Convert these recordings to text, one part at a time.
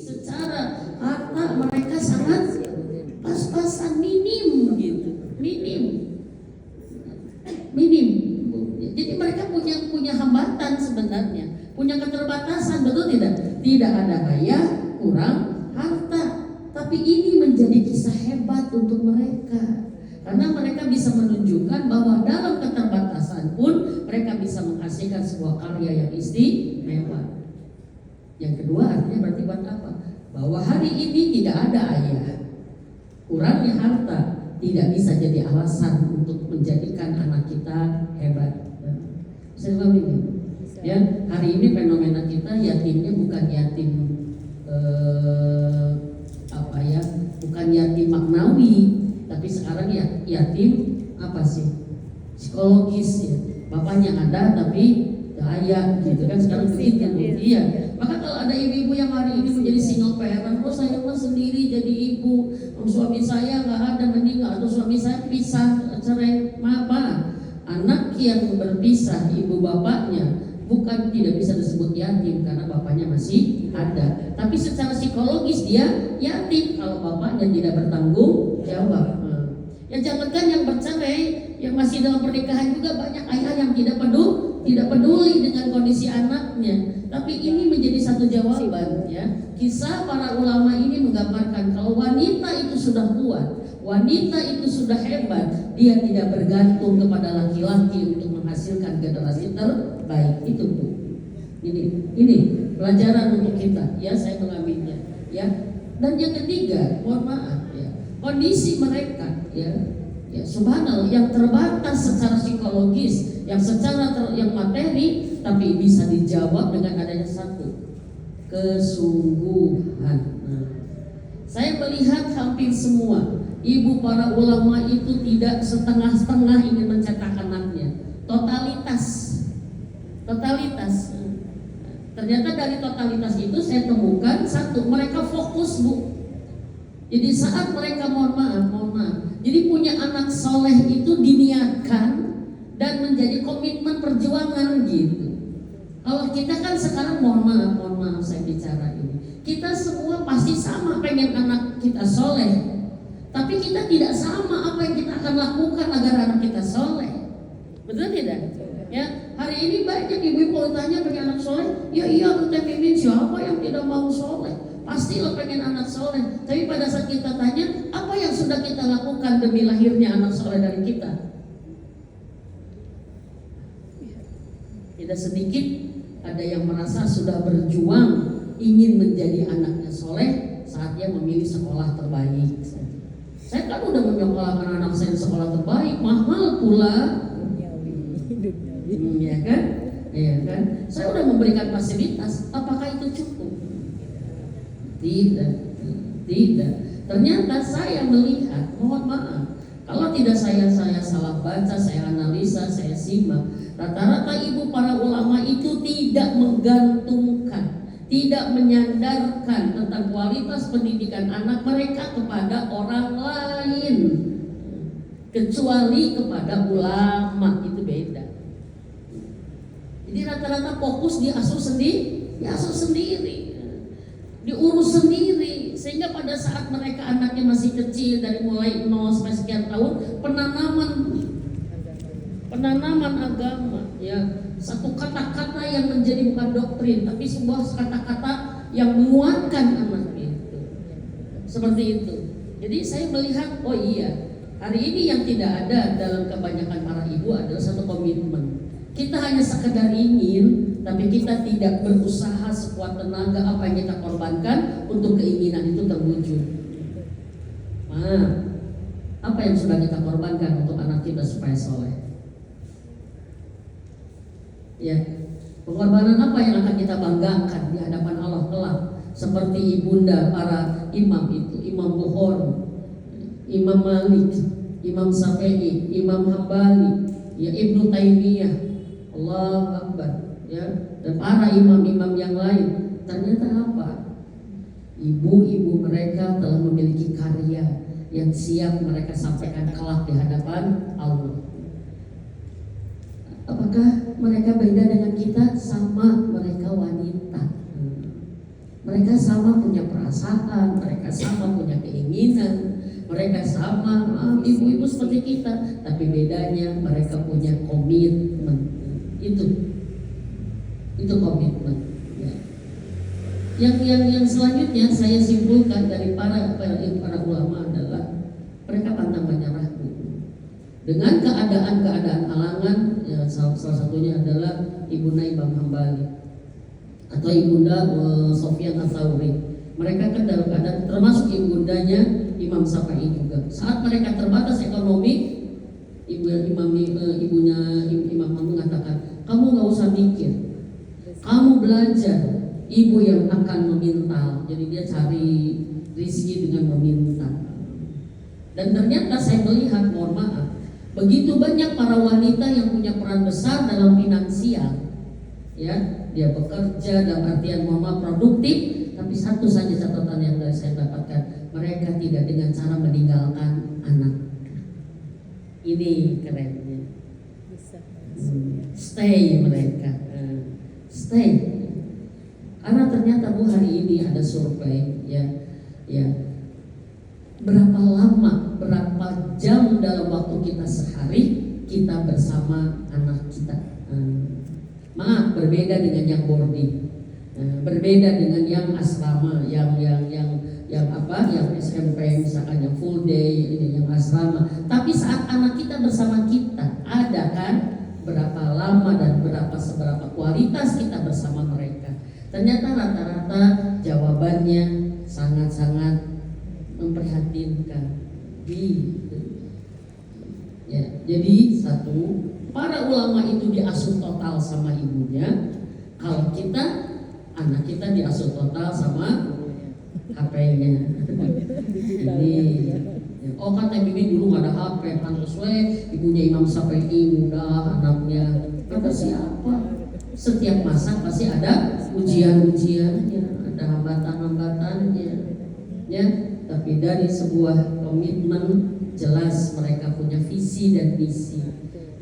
secara harta mereka sangat pas-pasan, minim gitu, minim. Jadi mereka punya hambatan sebenarnya, punya keterbatasan, betul tidak? Tidak ada ayah, kurang harta. Tapi ini menjadi kisah hebat untuk mereka, karena mereka bisa menunjukkan bahwa dalam keterbatasan pun mereka bisa menghasilkan sebuah karya yang istimewa. Yang kedua artinya berarti buat apa? Bahwa hari ini tidak ada ayah, kurangnya harta tidak bisa jadi alasan untuk menjadikan anak kita hebat. Saya paham ini. Ya, hari ini fenomena kita yatimnya bukan yatim bukan yatim maknawi, tapi sekarang ya yatim apa sih? Psikologis ya. Bapaknya ada tapi daya gitu kan sekarang begitu. Iya. Maka kalau ada ibu-ibu yang hari ini menjadi single parent, oh saya mah sendiri jadi ibu, suami saya nggak ada meninggal atau suami saya pisah cerai, apa? Anak yang berpisah ibu bapaknya bukan tidak bisa disebut yatim karena bapaknya masih ada, tapi secara psikologis dia yatim kalau bapaknya tidak bertanggung jawab. Ya jangankan yang bercerai, yang masih dalam pernikahan juga banyak ayah yang tidak peduli dengan kondisi anaknya. Tapi ini menjadi satu jawaban ya. Kisah para ulama ini menggambarkan kalau wanita itu sudah kuat, wanita itu sudah hebat, dia tidak bergantung kepada laki-laki untuk menghasilkan generasi terbaik. Itu Bu. Ini pelajaran untuk kita ya, saya mengambilnya ya. Dan yang ketiga, mohon maaf ya, kondisi mereka ya subhanallah yang terbatas secara psikologis, yang secara yang materi, tapi bisa dijawab dengan adanya satu, kesungguhan. Saya melihat hampir semua ibu para ulama itu tidak setengah-setengah ingin mencetak anaknya, totalitas. Ternyata dari totalitas itu saya temukan satu, mereka fokus Bu. Jadi saat mereka mohon maaf, jadi punya anak soleh itu diniatkan dan menjadi komitmen perjuangan gitu. Kalau kita kan sekarang mohon maaf saya bicara ini, kita semua pasti sama pengen anak kita soleh, tapi kita tidak sama apa yang kita akan lakukan agar anak kita soleh. Betul tidak? Ya, hari ini banyak ibu kalau tanya pengen anak soleh, ya iya kita mimin, siapa yang tidak mau soleh? Pastilah pengen anak soleh. Tapi pada saat kita tanya, apa yang sudah kita lakukan demi lahirnya anak soleh dari kita? Tidak sedikit ada yang merasa sudah berjuang ingin menjadi anaknya soleh saat dia memilih sekolah terbaik. Saya kan udah menyekolahkan anak saya sekolah terbaik, mahal pula. Ya kan? Ya kan? Saya udah memberikan fasilitas. Apakah itu cukup? Tidak. Ternyata saya melihat, mohon maaf, kalau tidak saya salah baca, saya analisa, saya simak, rata-rata ibu para ulama itu tidak menggantungkan, tidak menyandarkan tentang kualitas pendidikan anak mereka kepada orang lain, kecuali kepada ulama. Itu beda. Jadi rata-rata fokus diasuh sendiri, diurus sendiri, sehingga pada saat mereka anaknya masih kecil dari mulai 0 sampai sekian tahun, penanaman agama ya, satu kata-kata yang menjadi bukan doktrin tapi sebuah kata-kata yang menguatkan anak itu, seperti itu. Jadi saya melihat, oh iya, hari ini yang tidak ada dalam kebanyakan para ibu adalah satu komitmen. Kita hanya sekedar ingin, tapi kita tidak berusaha sekuat tenaga apa yang kita korbankan untuk keinginan itu terwujud. Apa yang sudah kita korbankan untuk anak kita supaya soleh? Ya, pengorbanan apa yang akan kita banggakan di hadapan Allah kelak? Seperti ibunda para imam itu, Imam Bukhari, Imam Malik, Imam Syafi'i, Imam Hambali, ya Ibnu Taimiyah, Allahu Akbar, ya, dan para imam-imam yang lain. Ternyata apa? Ibu-ibu mereka telah memiliki karya yang siap mereka sampaikan kelak di hadapan Allah. Apakah mereka beda dengan kita? Sama, mereka wanita. Mereka mereka sama punya perasaan, mereka sama punya keinginan, mereka sama ibu-ibu seperti kita, tapi bedanya mereka punya komitmen. Itu komitmen. Ya. Yang selanjutnya saya simpulkan dari para ulama adalah mereka pantang menyerah. Dengan keadaan halangan, ya, salah satunya adalah Ibunda Imam Hambali atau Ibunda Sofyan Ats-Tsauri. Mereka kan dalam keadaan, termasuk ibundanya Imam Syafi'i juga. Saat mereka terbatas ekonomi, ibunya Imam mengatakan, kamu nggak usah mikir, kamu belajar, ibu yang akan meminta. Jadi dia cari rezeki dengan meminta. Dan ternyata saya melihat, mohon maaf, begitu banyak para wanita yang punya peran besar dalam finansial, ya, dia bekerja dalam artian mama produktif, tapi satu saja catatan yang dari saya dapatkan, mereka tidak dengan cara meninggalkan anak. Ini kerennya. Stay mereka, stay. Karena ternyata Bu, hari ini ada survei, ya, berapa lama, berapa jam dalam waktu kita sehari kita bersama anak kita. Maaf, berbeda dengan yang boarding, berbeda dengan yang asrama, yang SMP misalkan, yang full day, ini yang asrama. Tapi saat anak kita bersama kita, ada kan berapa lama dan seberapa kualitas kita bersama mereka. Ternyata rata-rata jawabannya sangat-sangat memprihatinkan. Ya, jadi satu, para ulama itu diasuh total sama ibunya. Kalau kita, anak kita diasuh total sama HP-nya. Ini, oh kata bibi dulu gak ada HP, pantas ibunya Imam Syafi'i muda, anaknya kata siapa? Setiap masa pasti ada ujian-ujiannya, ada hambatan-hambatannya, ya. Tapi dari sebuah komitmen jelas mereka punya visi dan misi.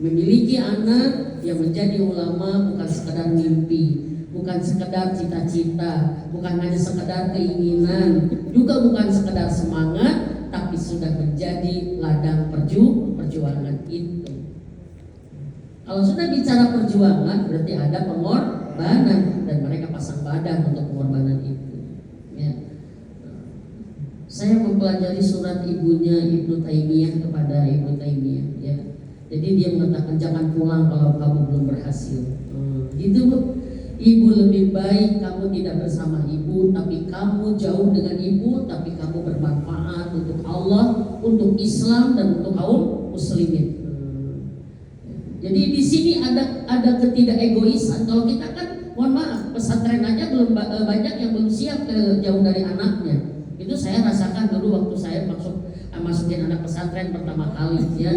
Memiliki anak yang menjadi ulama bukan sekedar mimpi, bukan sekedar cita-cita, bukan hanya sekedar keinginan, juga bukan sekedar semangat, tapi sudah menjadi ladang perjuangan itu. Kalau sudah bicara perjuangan berarti ada pengorbanan, dan mereka pasang badan untuk pengorbanan itu. Ya. Saya mempelajari surat ibunya Ibnu Taimiyah kepada Ibnu Taimiyah, ya. Jadi dia mengatakan jangan pulang kalau kamu belum berhasil. Gitu Bu. Ibu lebih baik kamu tidak bersama ibu, tapi kamu jauh dengan ibu, tapi kamu bermanfaat untuk Allah, untuk Islam dan untuk kaum muslimin. Jadi di sini ada ketidakegoisan. Kalau kita kan, mohon maaf, pesantren aja belum banyak yang belum siap jauh dari anaknya. Itu saya rasakan dulu waktu saya masukin anak pesantren pertama kali, ya.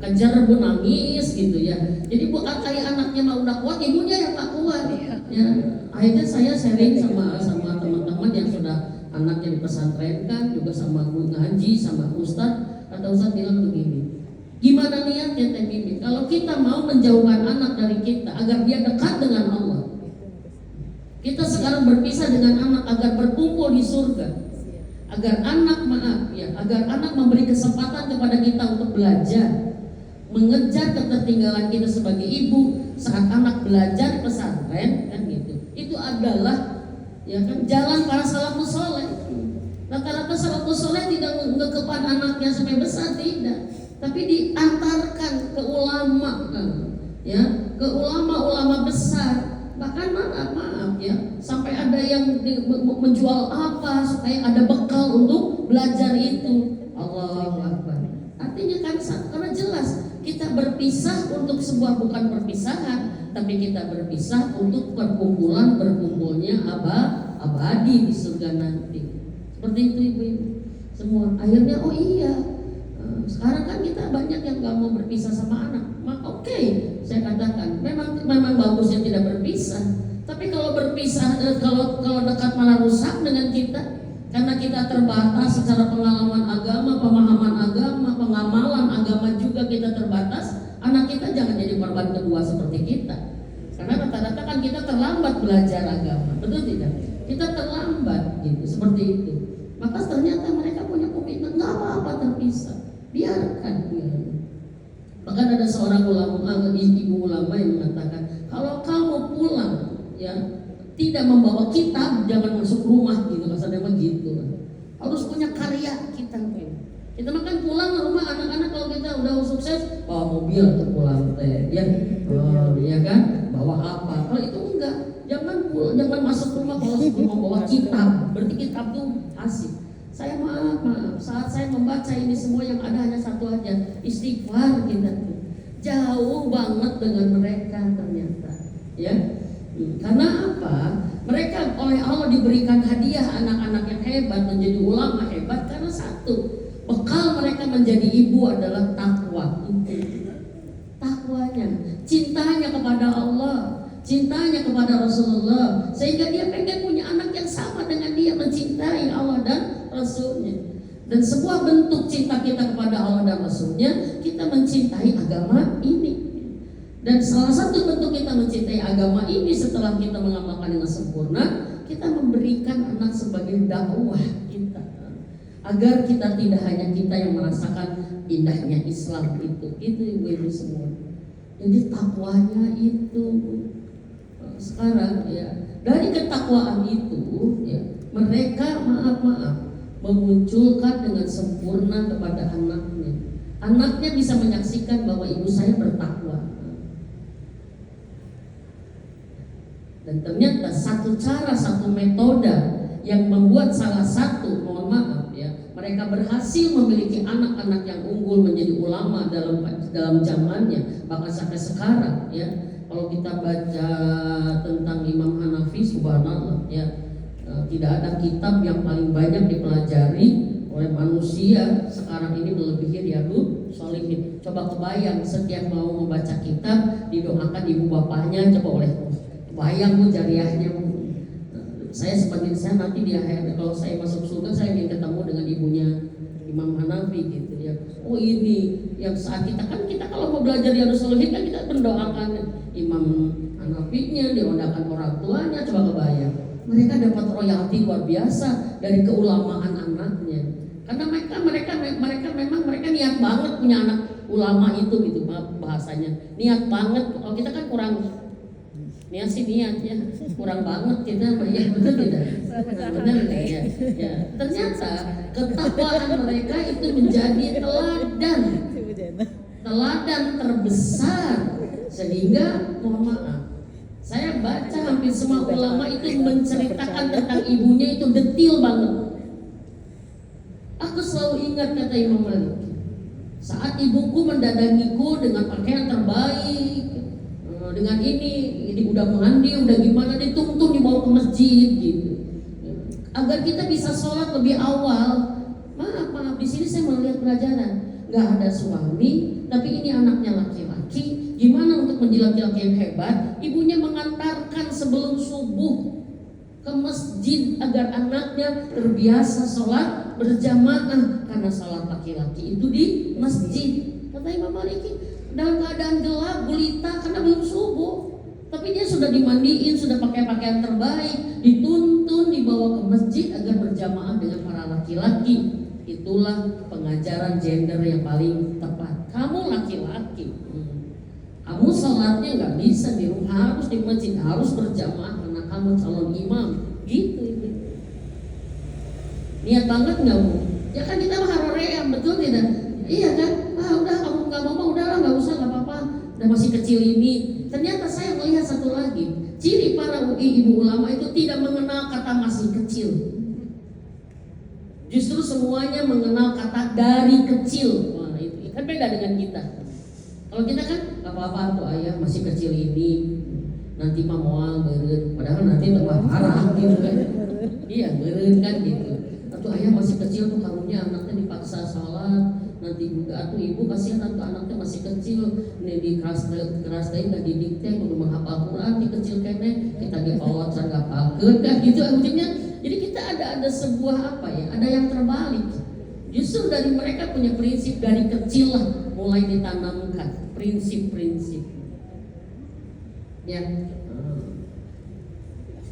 Kejar Bu, nangis gitu, ya. Jadi Bu, kayak anaknya mah udah kuat, ibunya yang tak kuat, ya. Akhirnya saya sharing sama teman-teman yang sudah anaknya dipesantrenkan, juga sama guru ngaji, sama ustadz. Kata ustadz bilang begini, gimana niatnya Teh Mimin? Kalau kita mau menjauhkan anak dari kita agar dia dekat dengan Allah, kita sekarang berpisah dengan anak agar berkumpul di surga. Agar anak memberi kesempatan kepada kita untuk belajar, mengejar ketertinggalan kita sebagai ibu saat anak belajar pesantren, kan gitu. Itu adalah, ya kan, jalan para salafus saleh. Rata-rata salafus saleh tidak ngekepan anaknya sampai besar, tidak, tapi diantarkan ke ulama, ya, ke ulama-ulama besar. Bahkan maaf ya, sampai ada yang menjual apa supaya ada bekal untuk belajar itu. Allahu Akbar. Artinya kan, karena jelas kita berpisah untuk sebuah, bukan perpisahan, tapi kita berpisah untuk berkumpulnya abadi di surga nanti. Seperti itu ibu-ibu semua. Akhirnya oh iya, sekarang kan kita banyak yang gak mau berpisah sama anak. Oke, saya katakan memang bagusnya tidak berpisah. Tapi kalau berpisah, kalau dekat malah rusak dengan kita, karena kita terbatas secara pengalaman agama, pemahaman agama, pengamalan agama juga kita terbatas. Anak kita jangan jadi korban kedua seperti kita. Karena rata-rata kan kita terlambat belajar agama, betul tidak? kita terlambat gitu, seperti itu. Maka ternyata mereka punya komitmen, nggak apa-apa terpisah, biarkan. Bahkan ada seorang ibu ulama yang mengatakan, kalau kamu pulang ya tidak membawa kitab, jangan masuk rumah gitu, kasarnya begitu. Harus punya karya kita. Kita makan pulang rumah anak-anak, kalau kita udah sukses bawa mobil untuk pulang teh, ya, ya kan, bawa apa? Kalau itu enggak, jangan masuk rumah kalau sebelum membawa kitab. Berarti kitab tuh asik. Saya maaf, saat saya membaca ini semua yang ada hanya satu aja, istighfar kita tuh. Jauh banget dengan mereka ternyata, ya. Karena apa? Mereka oleh Allah diberikan hadiah anak-anak yang hebat, menjadi ulama hebat karena satu, bekal mereka menjadi ibu adalah takwa. Takwanya, cintanya kepada Allah, cintanya kepada Rasulullah, sehingga dia pengen punya anak yang sama dengan dia, mencintai Allah dan Rasulnya. Dan sebuah bentuk cinta kita kepada Allah dan Rasulnya, kita mencintai agama ini. Dan salah satu bentuk kita mencintai agama ini setelah kita mengamalkan dengan sempurna, kita memberikan anak sebagai dakwah kita, agar kita tidak hanya kita yang merasakan indahnya Islam itu ibu-ibu semua. Jadi takwanya itu sekarang ya, dari ketakwaan itu ya, mereka maaf memunculkan dengan sempurna kepada anaknya. Anaknya bisa menyaksikan bahwa ibu saya bertakwa. Dan ternyata satu cara, satu metode yang membuat salah satu, mohon maaf ya, mereka berhasil memiliki anak-anak yang unggul menjadi ulama dalam zamannya, bahkan sampai sekarang ya. Kalau kita baca tentang Imam Hanafi, subhanallah ya, tidak ada kitab yang paling banyak dipelajari oleh manusia sekarang ini melebihi Riyadhus Shalihin. Coba kebayang, setiap mau membaca kitab didoakan ibu bapaknya, coba oleh bayang bu jariahnya bu. Saya nanti di akhir, kalau saya masuk surga, saya ingin ketemu dengan ibunya Imam Hanafi gitu ya. Oh ini yang saat kita kalau mau belajar Riyadhus Shalihin kan kita mendoakan Imam Hanafinya, didoakan orang tuanya. Coba kebayang, mereka dapat royalti luar biasa dari keulamaan anaknya. Karena mereka niat banget punya anak ulama itu gitu bahasanya. Niat banget. Kalau kita kan kurang niat sih niat ya, kurang banget kita ya, betul tidak? Benar ya. Ya. Ternyata ketakwaan mereka itu menjadi teladan terbesar, sehingga mohon maaf, saya baca hampir semua ulama itu menceritakan tentang ibunya itu detil banget. Aku selalu ingat kata Imam Malik, saat ibuku mendadangiku dengan pakaian terbaik, dengan ini udah mandi, udah gimana, dituntun dibawa ke masjid gitu, agar kita bisa sholat lebih awal. Maaf di sini saya melihat pelajaran, nggak ada suami, tapi ini anaknya laki-laki. Gimana untuk menjadi laki-laki yang hebat? Ibunya mengantarkan sebelum subuh ke masjid agar anaknya terbiasa sholat berjamaah, karena sholat laki-laki itu di masjid. Kata Imam Maliki, dalam keadaan gelap gulita karena belum subuh, tapi dia sudah dimandiin, sudah pakai pakaian terbaik, dituntun dibawa ke masjid agar berjamaah dengan para laki-laki. Itulah pengajaran gender yang paling tepat. Kamu laki-laki, kamu sholatnya nggak bisa di rumah, harus di masjid, harus berjamaah karena kamu calon imam. Gitu. Niat banget nggak bu? Ya kan kita haroream, betul tidak? Iya kan? Udah kamu nggak mau, udahlah nggak usah, nggak apa-apa. Udah masih kecil ini. Ternyata saya melihat satu lagi, ciri para ibu ulama itu tidak mengenal kata masih kecil. Justru semuanya mengenal kata dari kecil. Wah, itu kan beda dengan kita. Kalau kita kan nggak apa-apa tuh ayah masih kecil ini, nanti mah moal beureun, padahal nanti tambah parah gitu kan. Iya beureun kan gitu. Atau ayah masih kecil tuh karunya anaknya dipaksa salat, nanti juga atuh ibu kasihan atuh anaknya masih kecil, ini di keras deui nggak didikte kudu menghafal Quran di kecil kene, kita dipawat can ngapalkeun kan gitu ujungnya. Jadi kita ada sebuah apa ya, ada yang terbalik. Justru dari mereka punya prinsip dari kecil lah mulai ditanamkan prinsip-prinsip. Ya.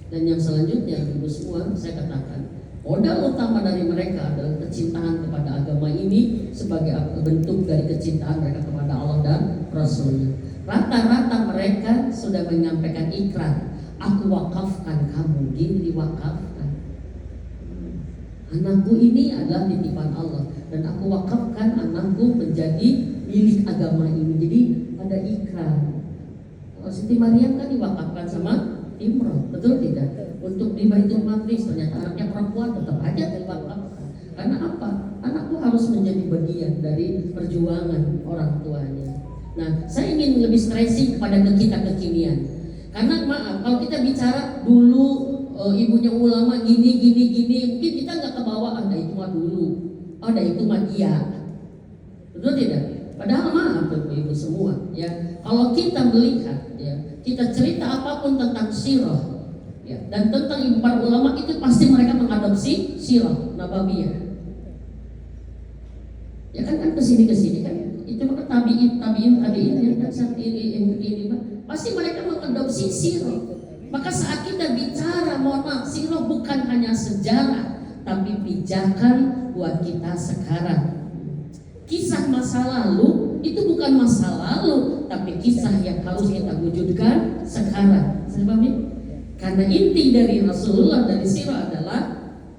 Dan yang selanjutnya, ibu semua, saya katakan modal utama dari mereka adalah kecintaan kepada agama ini sebagai bentuk dari kecintaan mereka kepada Allah dan Rasulnya. Rata-rata mereka sudah menyampaikan ikrar, aku wakafkan kamu, gini diwakafkan. Anakku ini adalah titipan Allah dan aku wakafkan anakku menjadi milik agama ini. Jadi ada ikrar. Kalau Siti Maryam kan diwakafkan sama Imron, betul tidak? Untuk di Baitul Maqdis, ternyata anaknya perempuan tetap aja diwakafkan. Karena apa? Anakku harus menjadi bagian dari perjuangan orang tuanya. Nah, saya ingin lebih stressing kepada kita kekinian. Karena maaf, kalau kita bicara dulu ibunya ulama gini, mungkin kita nggak kebawa, ada itu mah dulu, ada itu mah iya, betul tidak? Padahal maaf ibu semua, ya. Kalau kita melihat, ya, kita cerita apapun tentang sirah, ya, dan tentang ibu para ulama itu pasti mereka mengadopsi sirah nabawiyah. Ya kan kesini kan. Itu maka tabiin yang ini pasti mereka mengadopsi sirah. Maka saat kita bicara, mohon maaf, sirah bukan hanya sejarah, tapi pijakan buat kita sekarang. Kisah masa lalu itu bukan masa lalu, tapi kisah yang harus kita wujudkan sekarang. Sebabnya, karena inti dari Rasulullah dari sirah adalah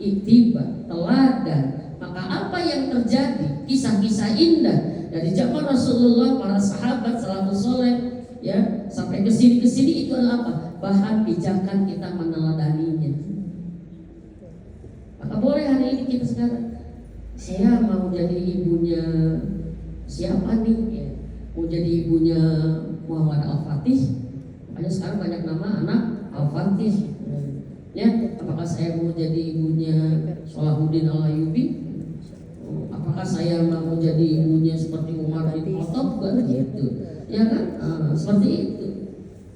ittiba, teladan. Maka apa yang terjadi, kisah-kisah indah dari zaman Rasulullah, para sahabat salafus saleh, ya, sampai ke sini itu adalah apa? Bahan pijakan kita meneladaninya. Maka boleh hari ini kita sekarang, saya mau jadi ibunya siapa nih? Ya, mau jadi ibunya Muhammad Al-Fatih. Makanya sekarang banyak nama anak Al-Fatih. Ya, apakah saya mau jadi ibunya Salahuddin Al-Ayyubi? Apakah saya mau jadi ibunya seperti Umar bin Khattab? Begitu, ya kan? Seperti itu.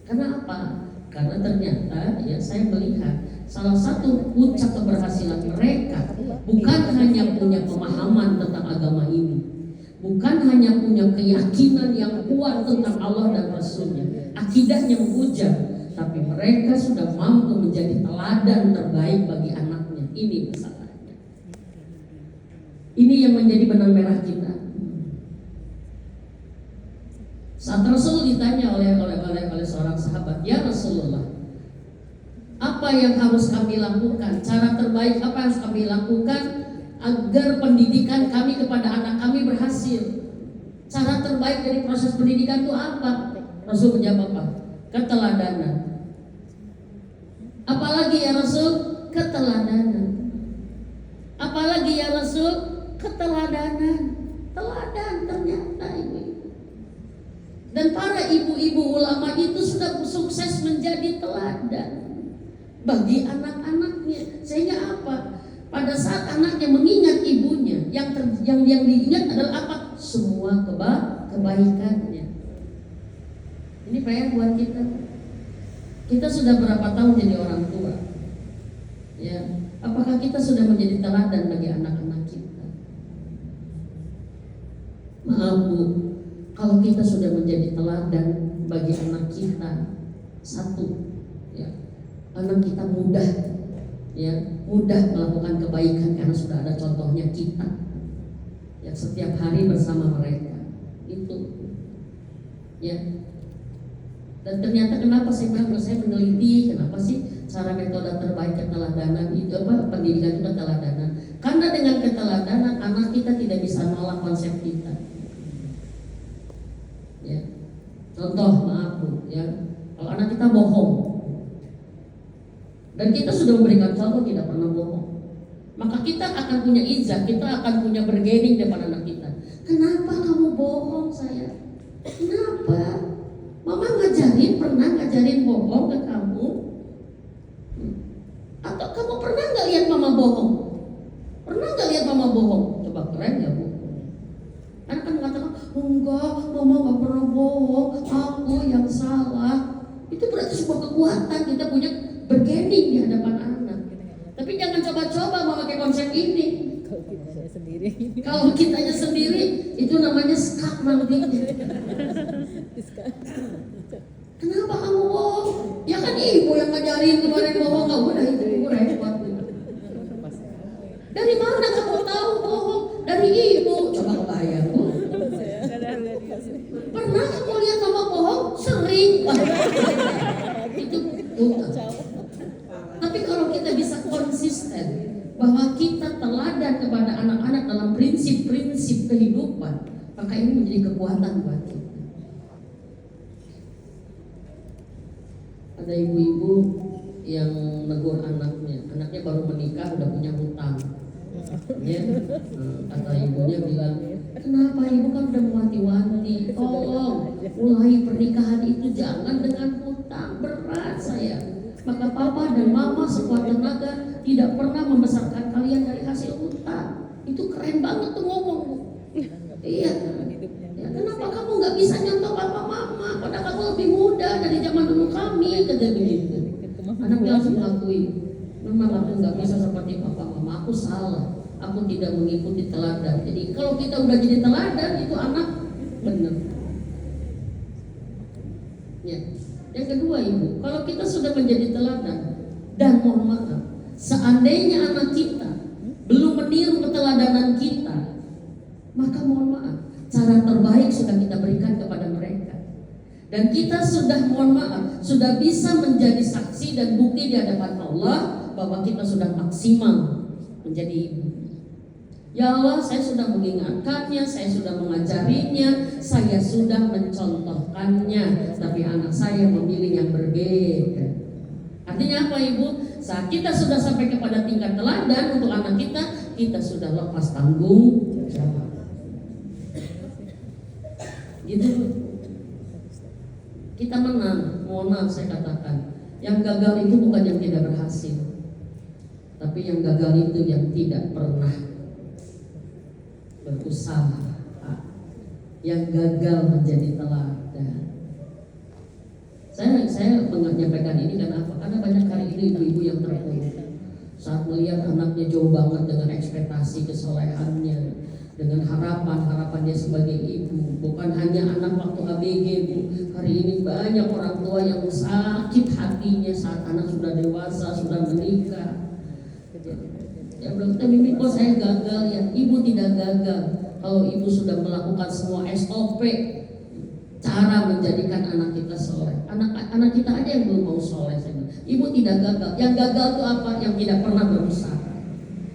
Karena apa? Karena ternyata, ya, saya melihat salah satu puncak keberhasilan mereka bukan hanya punya pemahaman tentang agama ini, bukan hanya punya keyakinan yang kuat tentang Allah dan Rasulnya, akidahnya menghujam, tapi mereka sudah mampu menjadi teladan terbaik bagi anaknya. Ini masalahnya. Ini yang menjadi benang merah kita. Saat Rasul ditanya oleh seorang sahabat, ya Rasulullah, apa yang harus kami lakukan? Cara terbaik apa yang harus kami lakukan agar pendidikan kami kepada anak kami berhasil? Cara terbaik dari proses pendidikan itu apa? Rasul menjawab apa? Keteladanan. Apalagi ya Rasul? Keteladanan. Apalagi ya Rasul? Keteladanan. Teladan ternyata ibu. Dan para ibu-ibu ulama itu sudah sukses menjadi teladan bagi anak-anaknya. Sehingga apa? Pada saat anaknya mengingat ibunya, yang diingat adalah apa? Semua kebaikannya. Ini PR buat kita. Kita sudah berapa tahun jadi orang tua? Ya, apakah kita sudah menjadi teladan bagi anak-anak kita? Maaf Bu, kalau kita sudah menjadi teladan bagi anak kita, satu, ya, anak kita mudah melakukan kebaikan karena sudah ada contohnya kita yang setiap hari bersama mereka. Itu, ya. Dan ternyata kenapa saya meneliti, kenapa sih cara metode terbaik keteladanan itu apa? Pendidikan itu keteladanan. Karena dengan keteladanan anak kita tidak bisa nolak konsep kita. Ya. Contoh, maaf Bu, ya. Kalau anak kita bohong, dan kita sudah memberikan contoh tidak pernah bohong, maka kita akan punya izah, kita akan punya bergaining depan anak kita. Kenapa kamu bohong saya? Kenapa? Mama pernah ngajarin bohong ke kamu? Atau kamu pernah nggak lihat mama bohong? Pernah nggak lihat mama bohong? Coba keren ya Bu? Anak kan mengatakan, enggak, mama nggak pernah bohong, aku yang salah. Itu berarti sebuah kekuatan kita punya bergaining di hadapan anak. Tapi jangan coba-coba memakai konsep ini. Kalau kitanya sendiri itu namanya skak nantinya. Kenapa kamu bohong? Ya kan ibu yang ngajarin kemarin bohong, nggak udah itu ibu repot. Dari mana kamu tahu bohong? Dari ibu. Coba kebayang bu. Pernah kamu lihat mama bohong? Sering. Itu tuh. Tapi kalau kita bisa konsisten bahwa kita teladan kepada anak-anak dalam prinsip-prinsip kehidupan, maka ini menjadi kekuatan buat kita. Ada ibu-ibu yang negur anaknya baru menikah udah punya hutang. Ya, kata ibunya bilang, kenapa ibu kan udah mewanti-wanti, tolong mulai pernikahan itu jangan dengan hutang, berat saya. Maka papa dan mama sekuat tenaga tidak pernah membesarkan kalian dari hasil hutang. Itu keren banget tuh ngomong bu. Iya. Ya, kenapa kamu nggak bisa nyontoh papa mama? Padahal kamu lebih muda dari zaman dulu kami, kata begitu. Anaknya langsung mengakui, memang aku nggak bisa seperti papa mama, aku salah. Aku tidak mengikuti teladan. Jadi kalau kita udah jadi teladan itu anak benar. Ya. Yang kedua ibu, kalau kita sudah menjadi teladan dan mohon maaf, seandainya anak kita belum meniru keteladanan kita, maka mohon maaf, cara terbaik sudah kita berikan kepada mereka. Dan kita sudah mohon maaf, sudah bisa menjadi saksi dan bukti di hadapan Allah bahwa kita sudah maksimal menjadi ibu. Ya Allah, saya sudah mengingatkannya, saya sudah mengajarinya, saya sudah mencontohkannya, tapi anak saya memilih yang berbeda. Artinya apa ibu? Saat kita sudah sampai kepada tingkat teladan untuk anak kita, kita sudah lepas tanggung jawab. Gitu. Kita menang, mohon maaf saya katakan, yang gagal itu bukan yang tidak berhasil, tapi yang gagal itu yang tidak pernah berusaha, yang gagal menjadi teladan. Saya menyampaikan ini karena apa? Karena banyak hari ini ibu-ibu yang terpuruk saat melihat anaknya jauh banget dengan ekspektasi kesolehannya, dengan harapan dia sebagai ibu. Bukan hanya anak waktu ABG bu, hari ini banyak orang tua yang sakit hatinya saat anak sudah dewasa, sudah menikah. Ya belum Mimi kok saya gagal ya. Ibu tidak gagal kalau ibu sudah melakukan semua SOP cara menjadikan anak kita soleh. Anak kita aja yang belum mau soleh. Ibu tidak gagal. Yang gagal itu apa? Yang tidak pernah berusaha.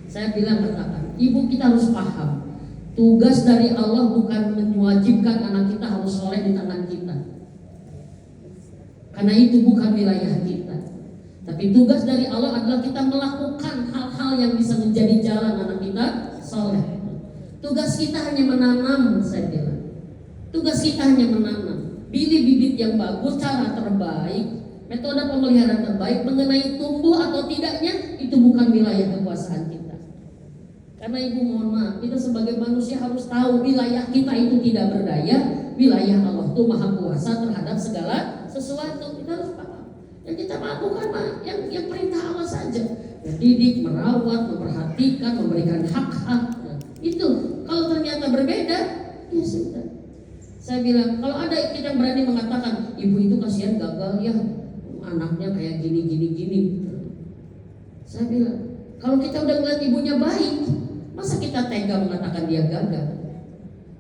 Saya bilang katakan, ibu kita harus paham, tugas dari Allah bukan mewajibkan anak kita harus soleh di tangan kita, karena itu bukan wilayah kita. Tapi tugas dari Allah adalah kita melakukan hal-hal yang bisa menjadi jalan anak kita soleh. Tugas kita hanya menanam, saya bilang. Tugas kita hanya menanam. Pilih bibit yang bagus, cara terbaik, metode pemeliharaan terbaik. Mengenai tumbuh atau tidaknya, itu bukan wilayah kekuasaan kita. Karena ibu mohon maaf, kita sebagai manusia harus tahu wilayah kita itu tidak berdaya. Wilayah Allah itu maha kuasa terhadap segala sesuatu. Kita harus paham. Yang kita lakukan yang perintah Allah saja, mendidik, merawat, memperhatikan, memberikan hak-hak. Itu kalau ternyata berbeda, ya sudah. Saya bilang kalau ada kita yang berani mengatakan ibu itu kasihan gagal ya, anaknya kayak gini. Saya bilang kalau kita udah ngeliat ibunya baik, masa kita tega mengatakan dia gagal?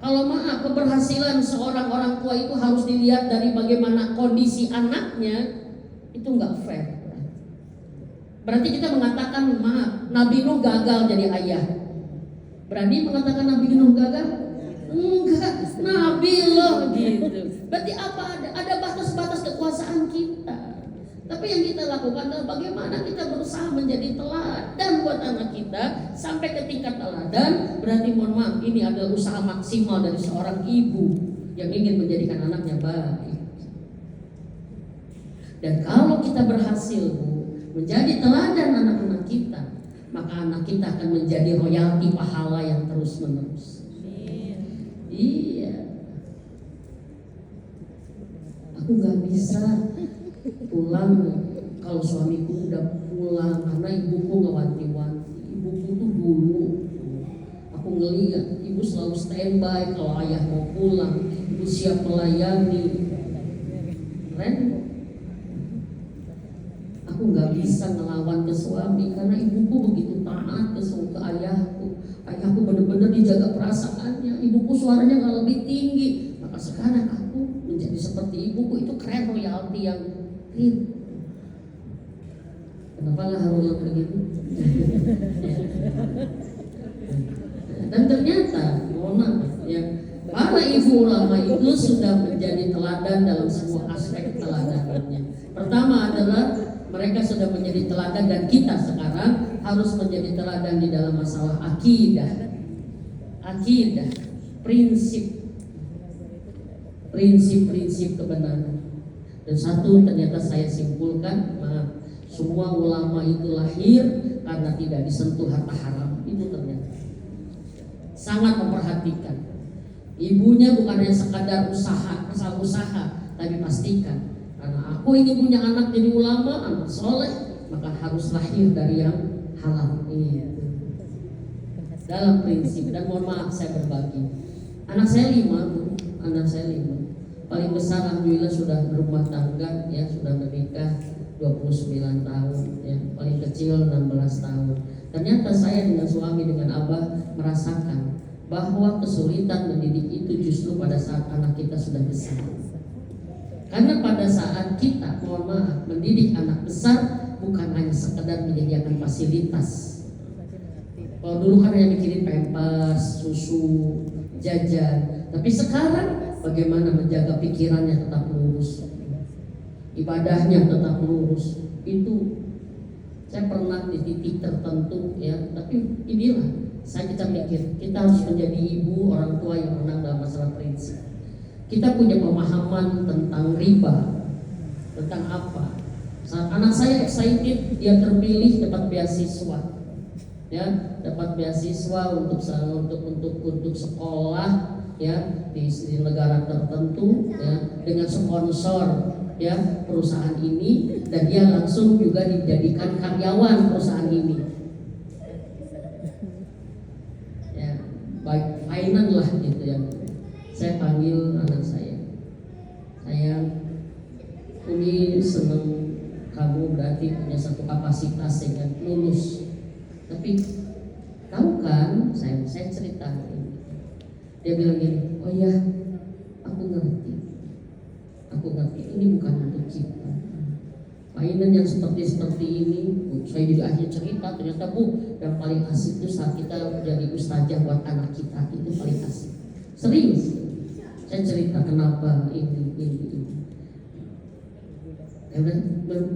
Kalau maaf, keberhasilan seorang orang tua itu harus dilihat dari bagaimana kondisi anaknya. Itu nggak fair. Berarti kita mengatakan maaf, Nabi Nuh gagal jadi ayah. Berani mengatakan Nabi Nuh gagal? Enggak, Nabi loh gitu. Berarti apa? Ada batas-batas kekuasaan kita. Tapi yang kita lakukan adalah bagaimana kita berusaha menjadi teladan buat anak kita sampai ke tingkat teladan. Berarti mohon maaf, ini adalah usaha maksimal dari seorang ibu yang ingin menjadikan anaknya baik. Dan kalau kita berhasil bu, menjadi teladan anak-anak kita, maka anak kita akan menjadi royalti pahala yang terus menerus. Iya. Aku gak bisa pulang kalau suamiku udah pulang karena ibuku ngewanti-wanti. Ibuku tuh dulu, aku ngeliat ibu selalu standby kalau ayah mau pulang, ibu siap melayani. Keren. aku nggak bisa ngelawan ke suami karena ibuku begitu taat ke ayahku. Ayahku benar-benar dijaga perasaannya. Ibuku suaranya nggak lebih tinggi. Maka sekarang aku menjadi seperti ibuku. Itu keren, royalti yang keren. Kenapa nggak harus begitu? Dan ternyata, mohon maaf ya, para ibu ulama itu sudah menjadi teladan dalam semua aspek teladannya. Pertama adalah mereka sudah menjadi teladan dan kita sekarang harus menjadi teladan di dalam masalah akidah, prinsip kebenaran. Dan satu ternyata saya simpulkan, maaf, semua ulama itu lahir karena tidak disentuh harta haram. Itu ternyata sangat memperhatikan. Ibunya bukan hanya sekadar usaha, tapi pastikan karena aku ingin punya anak jadi ulama, anak soleh, maka harus lahir dari yang halal. Dalam prinsip. Dan mohon maaf saya berbagi. Anak saya 5. Paling besar alhamdulillah sudah berumah tangga, ya, sudah menikah 29 tahun, ya. Paling kecil 16 tahun. Ternyata saya dengan suami, dengan abah merasakan bahwa kesulitan mendidik itu justru pada saat anak kita sudah besar. Karena pada saat kita, mohon maaf, mendidik anak besar bukan hanya sekedar menyediakan fasilitas. Kalau dulu kan hanya mikirin pampers, susu, jajan. Tapi sekarang bagaimana menjaga pikirannya tetap lurus, ibadahnya tetap lurus. Itu saya pernah di titik tertentu, ya. Tapi inilah kita mikir, kita harus menjadi ibu, orang tua yang menang dalam masalah prinsip. Kita punya pemahaman tentang riba, tentang apa. Saat anak saya excited, dia terpilih dapat beasiswa, ya, dapat beasiswa untuk sekolah, ya, di negara tertentu, ya, dengan sponsor, ya, perusahaan ini, dan dia langsung juga dijadikan karyawan perusahaan ini. Baik finance lah gitu ya. Saya panggil anak saya, Umi seneng kamu berarti punya satu kapasitas sehingga lulus. Tapi tahu kan, saya ceritain. Dia bilang gini, oh ya, aku ngerti. Ini bukan untuk kita. Mainan yang seperti ini, saya juga akhirnya cerita, ternyata Bu, yang paling asik itu saat kita jadi ustazah buat anak kita, itu paling asik. Serius, saya cerita kenapa ini.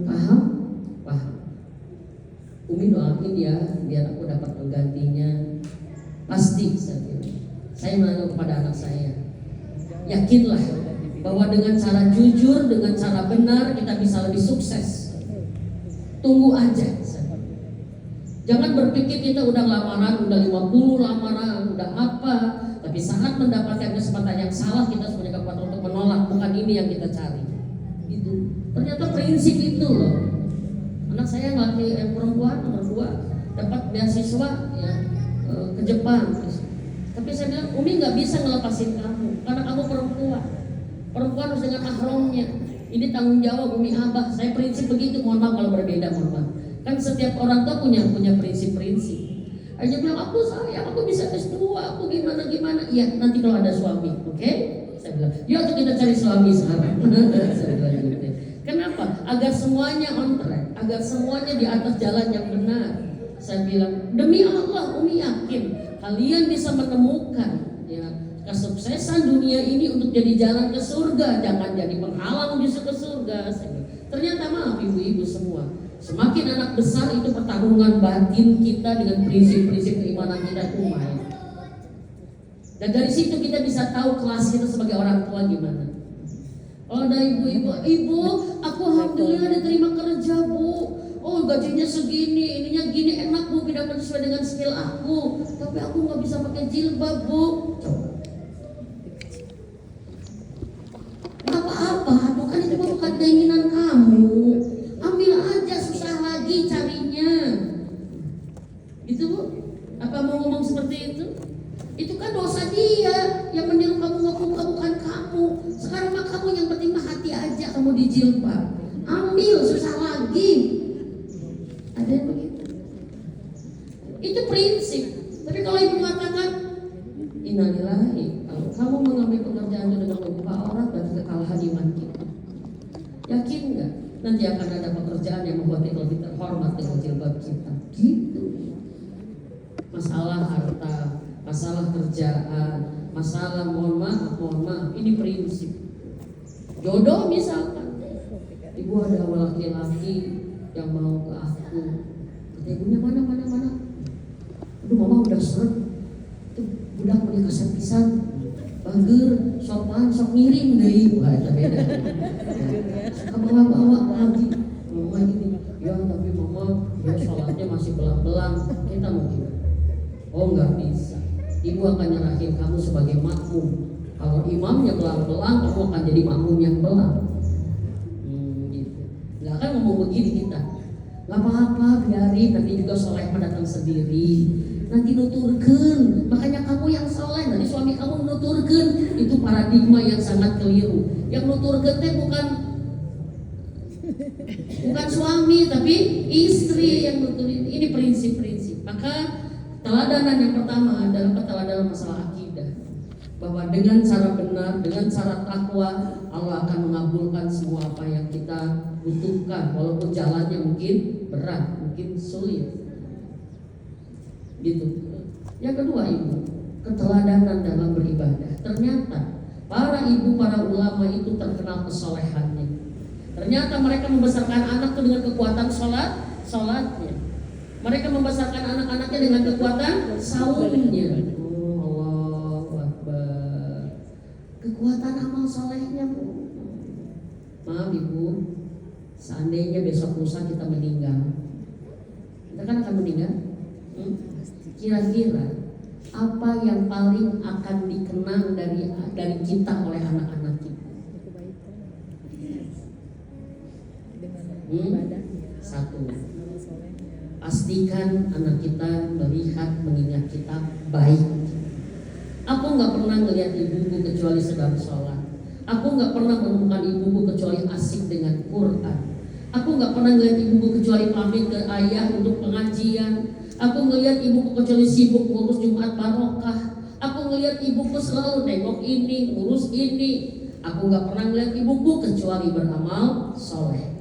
Paham? Umi doain ya, biar aku dapat penggantinya. Pasti, saya menanya kepada anak saya, yakinlah bahwa dengan cara jujur, dengan cara benar kita bisa lebih sukses. Tunggu aja. Jangan berpikir kita udah lamaran, udah 50 lamaran, udah apa, tapi saat mendapatkan kesempatan yang salah kita harus punya kekuatan untuk menolak. Bukan ini yang kita cari. Itu ternyata prinsip itu loh. Anak saya perempuan nomor 2 dapat beasiswa, ya, ke Jepang. Tapi saya bilang, Umi nggak bisa ngelepasin kamu karena kamu perempuan. Perempuan harus dengan mahramnya. Ini tanggung jawab Umi Abah. Saya prinsip begitu, mohon maaf kalau berbeda, mohon maaf. Kan setiap orang tua punya prinsip-prinsip. Aja bilang aku sayang, aku bisa S2, aku gimana. Iya, nanti kalau ada suami, oke? Saya bilang, yuk kita cari suami sekarang. Saya bilang gitu. Kenapa? Agar semuanya on track, agar semuanya di atas jalan yang benar. Saya bilang, demi Allah, Umi yakin kalian bisa menemukan, ya, kesuksesan dunia ini untuk jadi jalan ke surga, jangan jadi penghalang justru ke surga. Ternyata maaf ibu-ibu semua, semakin anak besar itu pertarungan batin kita dengan prinsip-prinsip keimanan kita itu main. Dan dari situ kita bisa tahu kelas kita sebagai orang tua gimana. Kalau ada ibu, aku alhamdulillah diterima kerja Bu. Oh gajinya segini, ininya gini, enak Bu, tidak sesuai dengan skill aku. Tapi aku nggak bisa pakai jilbab Bu. Coba. Bukan itu bukan keinginan kamu. Ambil aja, susah lagi carinya. Itu Bu, apa mau ngomong seperti itu? Itu kan dosa dia yang meniru kamu ngaku bukan kamu. Sekarang mah kamu yang penting mah hati aja kamu di jilbab. Ambil, susah lagi. pekerjaan yang membuat kita lebih terhormat dengan jilbab kita. Gitu. Masalah harta, masalah kerjaan, masalah mohon maaf, ini prinsip. Jodoh misalkan, ibu ada laki-laki yang mau ke aku, kata ibunya mana. Aduh mama udah seret, tuh budak punya kasar pisan, bager, sopan, sok ngiring deh, wah itu beda. Suka bawa lagi, mama ini, ya tapi mama ya sholatnya masih belang-belang, kita mau gimana? Oh nggak bisa, ibu akan nyerahin kamu sebagai makmum. Kalau imamnya belang-belang, kamu akan jadi makmum yang belang. Gitu. Nggak akan ngomong begini kita. Nggak apa-apa, biarin nanti juga soleh datang sendiri. Nanti nuturkeun, makanya kamu yang soleh, nanti suami kamu nuturkeun. Itu paradigma yang sangat keliru. Yang nuturkeun teh bukan suami, tapi istri yang nuturin. Ini prinsip-prinsip. Maka teladanan yang pertama adalah keteladanan masalah akidah, bahwa dengan cara benar, dengan cara takwa, Allah akan mengabulkan semua apa yang kita butuhkan, walaupun jalannya mungkin berat, mungkin sulit. Gitu. Yang kedua, ibu, keteladanan dalam beribadah. Ternyata para ibu, para ulama itu terkenal kesolehannya. Ternyata mereka membesarkan anak itu dengan kekuatan sholatnya. Mereka membesarkan anak-anaknya dengan kekuatan saumnya. Allahu Akbar. Kekuatan amal solehnya, Bu. Maaf ibu, seandainya besok lusa kita meninggal, kita kan akan meninggal. Kira-kira apa yang paling akan dikenang dari kita oleh anak-anak kita? Satu, pastikan anak kita melihat, mengingat kita baik. Aku nggak pernah ngelihat ibuku kecuali sedang sholat. Aku nggak pernah menemukan ibuku kecuali asik dengan Quran. Aku nggak pernah ngelihat ibuku kecuali pamit ke ayah untuk pengajian. Aku ngelihat ibuku kecuali sibuk ngurus Jumat Barokah. Aku ngelihat ibuku selalu nengok ini, ngurus ini. Aku nggak pernah ngelihat ibuku kecuali beramal soleh.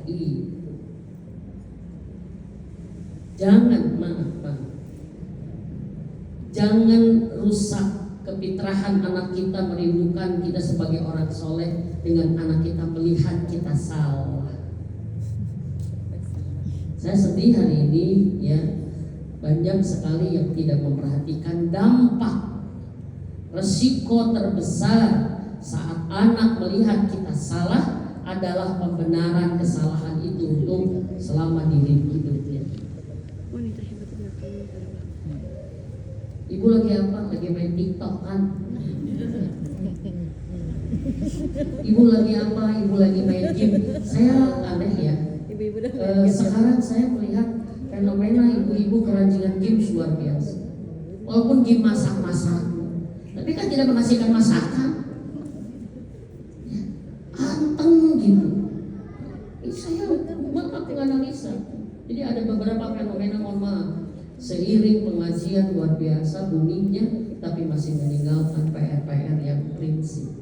Jangan rusak kefitrahan anak kita, merindukan kita sebagai orang soleh dengan anak kita melihat kita salah. Saya sedih hari ini ya, banyak sekali yang tidak memperhatikan dampak resiko terbesar saat anak melihat kita salah adalah pembenaran kesalahan itu untuk selama hidupnya. Ibu lagi apa? Lagi main TikTok kan? Ibu lagi apa? Ibu lagi main game. Saya aneh ya. Sekarang saya melihat fenomena ibu-ibu keranjingan game luar biasa. Walaupun game masak-masak, tapi kan tidak menghasilkan masakan. Anteng gitu. Saya menganalisa. Jadi ada beberapa fenomena, mohon maaf, seiring pengajian luar biasa bunyinya, tapi masih meninggalkan PR-PR yang prinsip.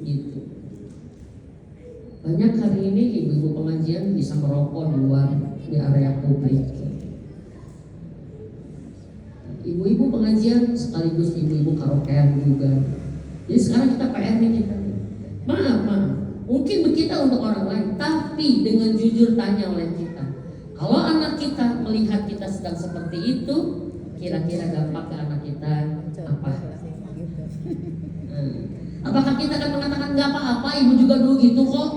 Gitu. Banyak hari ini ibu-ibu pengajian bisa merokok di luar, di area publik. Ibu-ibu pengajian sekaligus ibu-ibu karaokean juga. Jadi sekarang kita PR nih kita. Maaf, mungkin kita untuk orang lain, tapi dengan jujur tanya oleh kita. Kalau anak kita melihat kita sedang seperti itu, kira-kira dampak ke anak kita apa? Apakah kita akan mengatakan nggak apa-apa, ibu juga dulu gitu kok?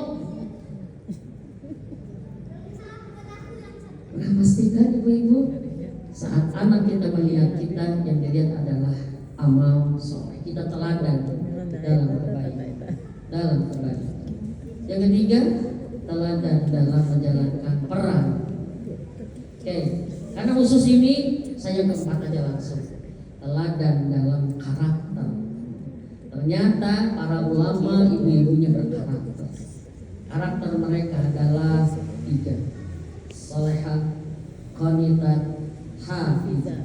Nah, pastikan ibu-ibu, saat anak kita melihat kita, yang dilihat adalah amal soleh. Kita teladan dalam kebaikan. Yang ketiga, teladan dalam menjalankan peran. Oke, karena khusus ini saya keempat aja langsung. Teladan dalam karakter. Ternyata para ulama ibu-ibunya berkarakter. Karakter mereka adalah 3: solehah, qanitat, hafizah.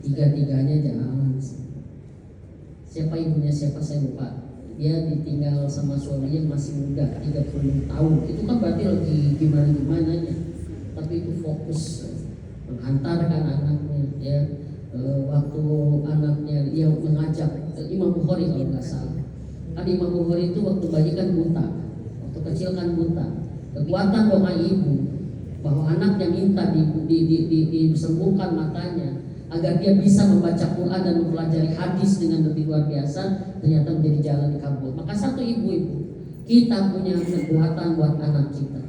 Tiga-tiganya jalan. Siapa ibunya siapa saya lupa. Dia ditinggal sama suaminya masih muda 30 tahun, itu kan berarti lagi gimana nya, tapi itu fokus menghantarkan anaknya ya. Waktu anaknya dia mengajak Imam Bukhari kalau nggak salah, kan Imam Bukhari itu waktu bayi kan buta, waktu kecil kan buta. Kekuatan doa ibu bahwa anaknya minta disembuhkan matanya agar dia bisa membaca Quran dan mempelajari hadis dengan lebih luar biasa, ternyata menjadi jalan kabul. Maka satu ibu-ibu, kita punya kekuatan buat anak kita.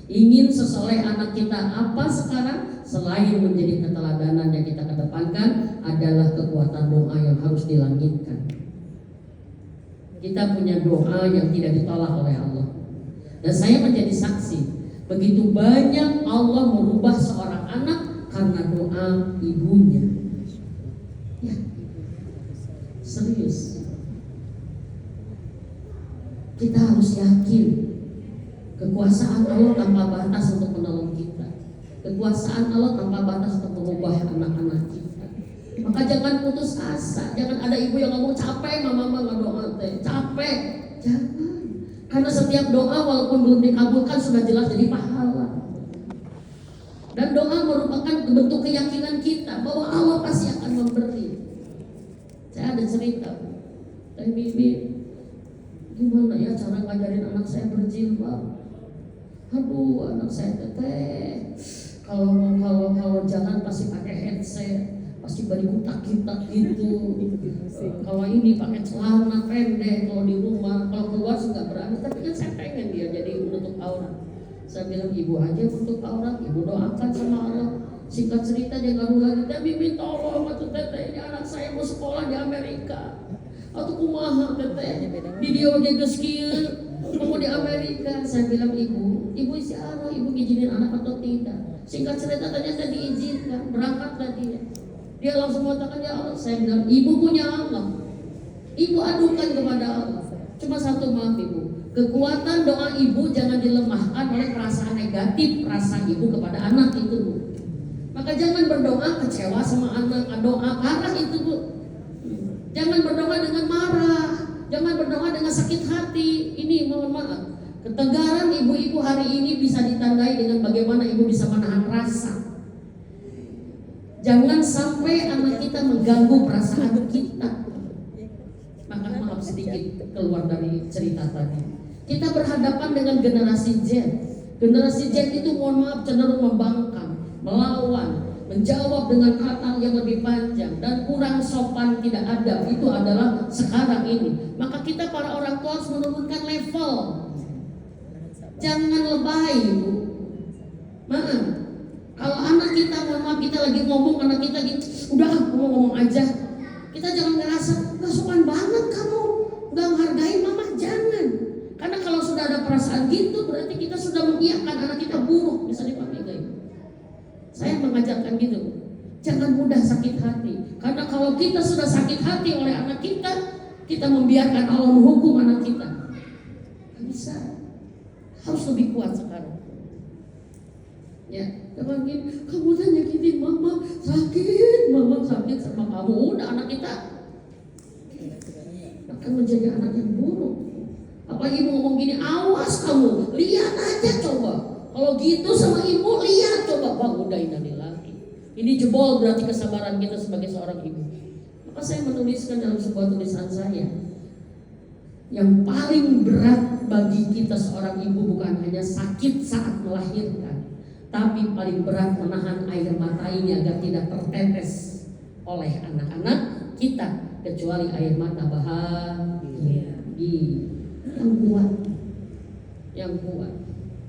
Ingin sesoleh anak kita apa sekarang, selain menjadi keteladanan yang kita kedepankan adalah kekuatan doa yang harus dilangitkan. Kita punya doa yang tidak ditolak oleh Allah. Dan saya menjadi saksi, begitu banyak Allah merubah seorang anak karena doa ibunya. Ya, serius. Kita harus yakin kekuasaan Allah tanpa batas untuk menolong kita. Kekuasaan Allah tanpa batas untuk mengubah anak-anak kita. Maka jangan putus asa. Jangan ada ibu yang ngomong capek mama nggak doa teh. Capek. Jangan. Karena setiap doa walaupun belum dikabulkan sudah jelas jadi pahala. Dan doa merupakan bentuk keyakinan kita bahwa Allah pasti akan memberi. Saya ada cerita, Teh Bibi, gimana ya cara ngajarin anak saya berjilbab? Aduh, anak saya teteh, kalau jalan pasti pakai headset, pasti bari kutak-kitak gitu. Kalau ini pakai celana pendek, kalau di rumah, kalau keluar sih nggak berani. Tapi kan saya pengen dia jadi menutup aurat. Saya bilang ibu aja menutup aurat, ibu doakan sama Allah. Singkat cerita dia ngaruh lagi, Teh Bibi tolong atuh teteh, ini anak saya mau sekolah di Amerika. Atuh kumaha teteh, di dia geus kieu, mau di Amerika. Saya bilang ibu isi arah, ibu ngizinin anak atau tidak. Singkat cerita ternyata diizinkan, berangkatlah dia. Dia langsung mengatakan ya Allah. Saya bilang ibu punya Allah, ibu adukan kepada Allah. Cuma satu maaf ibu, kekuatan doa ibu jangan dilemahkan oleh perasaan negatif rasa ibu kepada anak itu bu. Maka jangan berdoa kecewa sama anak, doa marah itu bu. Jangan berdoa dengan marah, jangan berdoa dengan sakit hati. Ini mohon maaf, ketegaran ibu-ibu hari ini bisa ditandai dengan bagaimana ibu bisa menahan rasa. Jangan sampai anak kita mengganggu perasaan kita. Maka maaf sedikit keluar dari cerita tadi. Kita berhadapan dengan generasi Z. Generasi Z itu mohon maaf cenderung membangkang, melawan, menjawab dengan kata yang lebih panjang dan kurang sopan, tidak adab. Itu adalah sekarang ini. Maka kita para orang tua harus menurunkan level. Jangan lebay bu. Maaf. Kalau anak kita, mohon maaf kita lagi ngomong, anak kita gitu, udah ngomong aja. Kita jangan ngerasa gak sopan banget kamu, gak menghargai mama, jangan. Karena kalau sudah ada perasaan gitu, berarti kita sudah mengiyakan anak kita buruk, bisa dipakai. Saya mengajarkan gitu, jangan mudah sakit hati. Karena kalau kita sudah sakit hati oleh anak kita membiarkan Allah menghukum anak kita. Gak bisa, harus lebih kuat sekarang. Ya, kamu nyakitin mama sakit sama kamu, udah anak kita akan menjadi anak yang buruk. Apalagi ibu ngomong gini, awas kamu, lihat aja coba. Kalau gitu sama ibu, lihat coba, bang udah innalillahi. Ini jebol berarti kesabaran kita sebagai seorang ibu. Maka saya menuliskan dalam sebuah tulisan saya, yang paling berat bagi kita seorang ibu bukan hanya sakit saat melahirkan, tapi paling berat menahan air mata ini agar tidak tertetes oleh anak-anak kita, kecuali air mata bahagia. Yang kuat.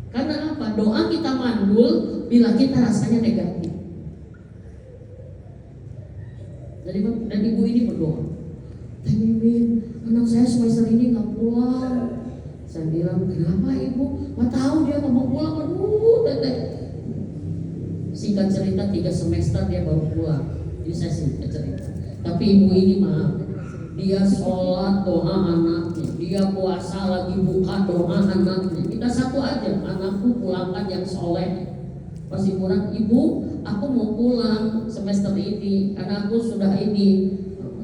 Karena apa? Doa kita mandul bila kita rasanya negatif. Dan ibu ini berdoa, Teh Mimin, anak saya semester ini nggak pulang. Saya bilang, kenapa ibu? Nggak tahu dia nggak mau pulang. Aduh, teteh. Singkat cerita 3 semester dia baru pulang. Ini saya singkat cerita. Tapi ibu ini maaf, dia sholat doa anaknya, dia puasa lagi buka doa anaknya. Kita satu aja, anakku pulangkan yang soleh. Masih kurang, ibu, aku mau pulang semester ini karena aku sudah ini.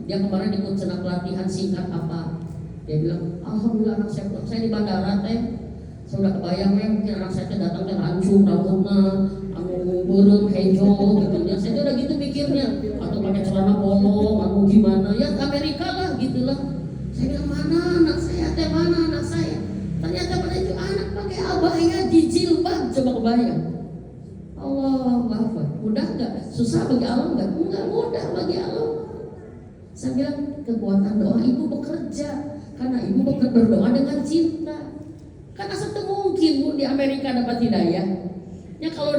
Dia kemarin ikut senam pelatihan singkat apa. Dia bilang, alhamdulillah anak saya di bandara teh, saya udah kebayang mungkin anak saya datang teh lancung rambutnya, anu beureum hejo gitu ya. Saya udah gitu mikirnya, atau pakai celana bolong, anu gimana ya, ke Amerika lah gitulah. Saya bilang, mana anak saya teh, mana anak saya? Ternyata pada itu anak pakai abaya di jilbab, coba kebayang. Allah Akbar, mudah nggak? Susah bagi Allah nggak? Enggak mudah bagi Allah. Saya bilang kekuatan doa ibu bekerja karena ibu berdoa dengan cinta. Karena mungkin bu di Amerika dapat hidayah. Ya kalau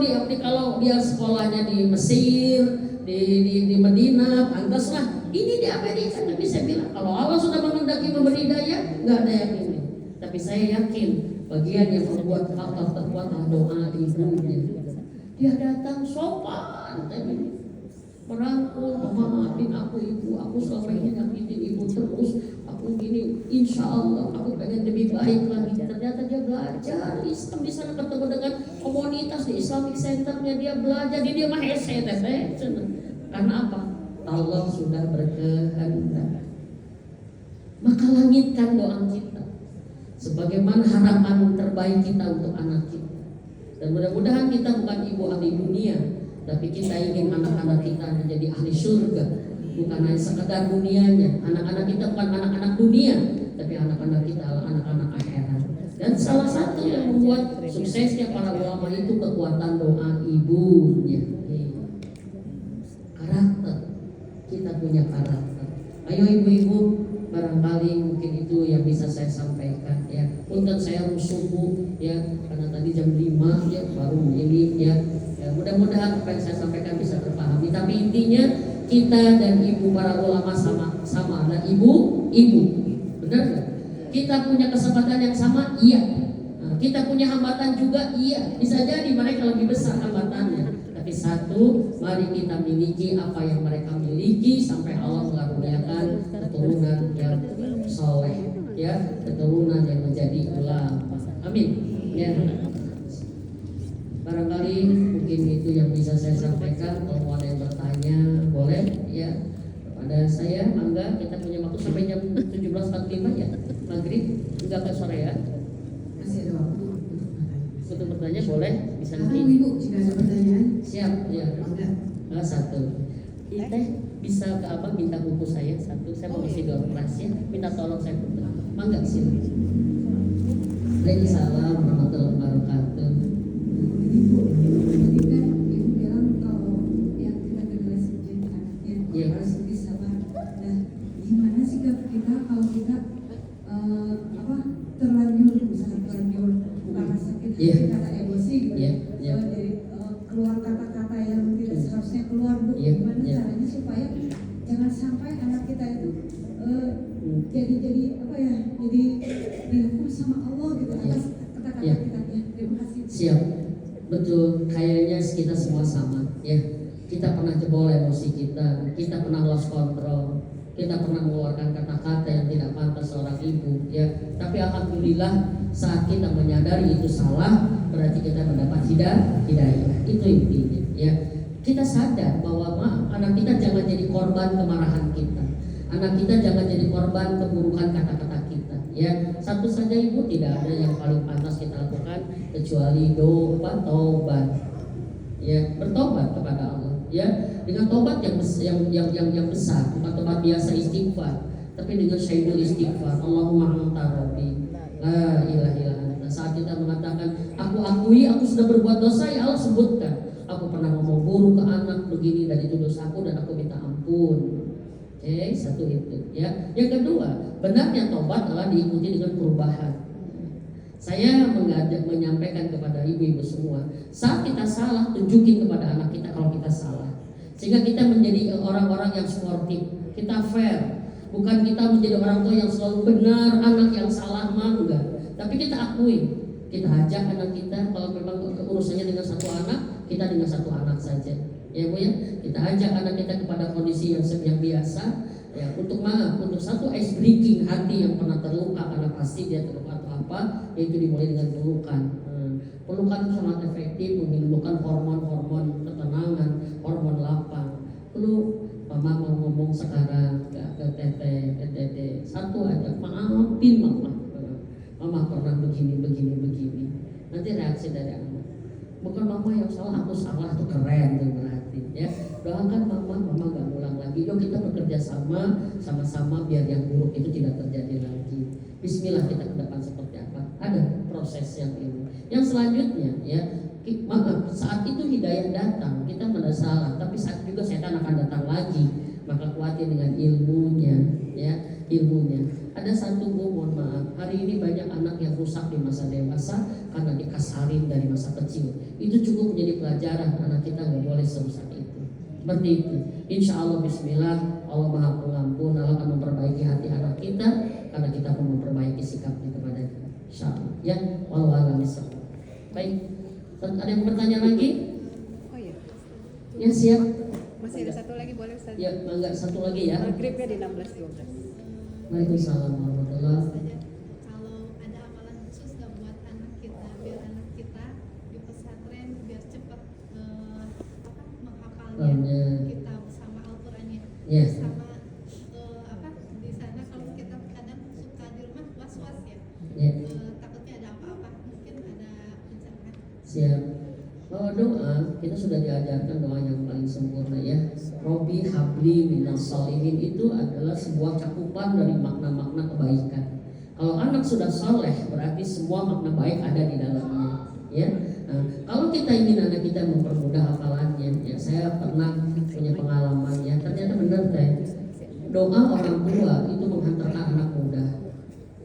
dia sekolahnya di Mesir, di Madinah, pantaslah. Ini di Amerika. Tapi saya bilang kalau Allah sudah menghendaki memberi hidayah, nggak ada yang ini. Tapi saya yakin bagian yang membuat faktor terkuat adalah doa ibunya. Dia datang sopan, merangkul, maafin aku ibu, aku selama ini nyakitin ibu terus, aku gini, insya Allah aku pengen lebih baik lagi. Ternyata dia belajar Islam di sana, ketemu dengan komunitas di Islamic Centernya, dia belajar, dia mah hese teh. Karena apa? Allah sudah berkehendak. Maka langitkan doa kita, sebagaimana harapan terbaik kita untuk anak kita. Dan mudah-mudahan kita bukan ibu ahli dunia, tapi kita ingin anak-anak kita menjadi ahli surga. Bukan hanya sekedar dunianya. Anak-anak kita bukan anak-anak dunia, tapi anak-anak kita adalah anak-anak akhirat. Dan salah satu yang membuat suksesnya para ulama itu kekuatan doa ibunya. Karakter, kita punya karakter. Ayo ibu-ibu, barangkali mungkin itu yang bisa saya sampaikan ya. Untuk saya subuh ya, karena tadi jam 5 ya baru ini ya. Mudah-mudahan apa yang saya sampaikan bisa terpahami. Tapi intinya kita dan ibu para ulama sama adalah ibu. Benar nggak? Kita punya kesempatan yang sama, iya. Nah, kita punya hambatan juga, iya. Bisa jadi mereka lebih besar hambatannya. Tapi satu, mari kita miliki apa yang mereka miliki sampai Allah mengaruniakan keturunan yang soleh, ya, keturunan yang menjadi ulama. Amin. Ya. Barangkali mungkin itu yang bisa saya sampaikan. Kalau ada yang bertanya, boleh ya kepada saya. Mangga, kita punya waktu sampai jam 17.45 ya, maghrib, enggak ke sore ya. Masih ada waktu untuk bertanya, boleh bisa nanti. Ibu jika ada pertanyaan. Siap ya. Satu. Teh bisa ke abang minta buku saya satu. Saya mau isi operasi ya. Minta tolong saya putar. Mangga sini. Waalaikumsalam warahmatullahi wabarakatuh. Ibu, tadi kan ibu bilang kalau yang kita generasi jadi anaknya harus lebih sabar. Nah, gimana sikap kita kalau kita terlanjur, misalnya terlanjur karena sakit kata emosi gitu, dari keluar kata-kata yang tidak seharusnya keluar, Bu. Gimana caranya supaya jangan sampai anak kita itu jadi dihukum sama Allah gitu atas kata-kata kita. Terima kasih. Siap. Betul, kayaknya kita semua sama ya. Kita pernah jebol emosi kita pernah lost control, kita pernah mengeluarkan kata-kata yang tidak pantas seorang ibu ya. Tapi alhamdulillah saat kita menyadari itu salah, berarti kita mendapat hidayah. Itu intinya ya. Kita sadar bahwa anak kita jangan jadi korban kemarahan kita. Anak kita jangan jadi korban keburukan kata-kata kita ya. Satu saja ibu, tidak ada yang paling pantas kita lakukan kecuali taubat ya, bertobat kepada Allah ya, dengan tobat yang besar, bukan tobat biasa istighfar, tapi dengan syaidul istighfar. Allahumma anta rabbi la ilaha illa anta. Saat kita mengatakan aku akui aku sudah berbuat dosa, ya Allah sebutkan aku pernah ngomong buruk ke anak begini dan itu dosaku dan aku minta ampun. Satu itu ya. Yang kedua, benarnya tobat adalah diikuti dengan perubahan. Saya menyampaikan kepada ibu-ibu semua, saat kita salah, tunjukin kepada anak kita kalau kita salah, sehingga kita menjadi orang-orang yang sportif, kita fair. Bukan kita menjadi orang tua yang selalu benar, anak yang salah enggak. Tapi kita akui, kita ajak anak kita, kalau memang urusannya dengan satu anak, kita dengan satu anak saja. Ya Bu ya, kita ajak anak kita kepada kondisi yang biasa ya, untuk satu ice breaking hati yang pernah terluka karena pasti dia terluka atau apa, yaitu dimulai dengan pelukan. Pelukan itu sangat efektif menimbulkan hormon-hormon ketenangan, hormon lapang. mama mau ngomong sekarang ke teteh, ke dede, satu aja, maafin mama. Mama pernah begini. Nanti reaksi dari anak, bukan mama yang salah, aku salah, tuh keren tuh berarti ya. Doakan mama gak ngulang lagi. Yuk kita bekerja sama-sama biar yang buruk itu tidak terjadi lagi. Bismillah, kita ke depan seperti apa? Ada proses yang ini. Yang selanjutnya ya, maka saat itu hidayah datang, kita tidak salah, tapi saat juga setan akan datang lagi. Maka kuatir dengan ilmunya, ya, ilmunya. Ada satu mohon maaf, hari ini banyak anak yang rusak di masa dewasa karena dikasarin dari masa kecil. Itu cukup menjadi pelajaran, anak kita nggak boleh serusak itu. Seperti itu. Insya Allah, Bismillah, Allah Maha Pengampun, Allah akan memperbaiki hati anak kita karena kita pun memperbaiki sikapnya kepada kita. Insya Allah. Ya, wallahu a'lam bishawab. Baik. Ada yang bertanya lagi? Oh iya. Ya, siap. Masih ada satu lagi, boleh Ustaz? Ya, enggak, satu lagi ya. Maghribnya di 16.12. Waalaikumsalam warahmatullahi wabarakatuh. Kalau ada amalan khusus nggak buat anak kita, biar anak kita di pesantren biar cepat menghafalnya kitab sama Al-Qur'annya. Ya. Sama di sana kalau kita kadang suka di rumah was-was ya. Ya. Takutnya ada apa-apa, mungkin ada bencana. Siap. Bahwa doa kita sudah diajarkan doa yang paling sempurna ya. Robi habli minas sholihin itu adalah sebuah cakupan dari makna-makna kebaikan. Kalau anak sudah soleh berarti semua makna baik ada di dalamnya. Ya. Nah, kalau kita ingin anak kita mempermudah hafalannya, ya saya pernah punya pengalaman ya. Ternyata benar teh. Doa orang tua itu menghantarkan anak muda.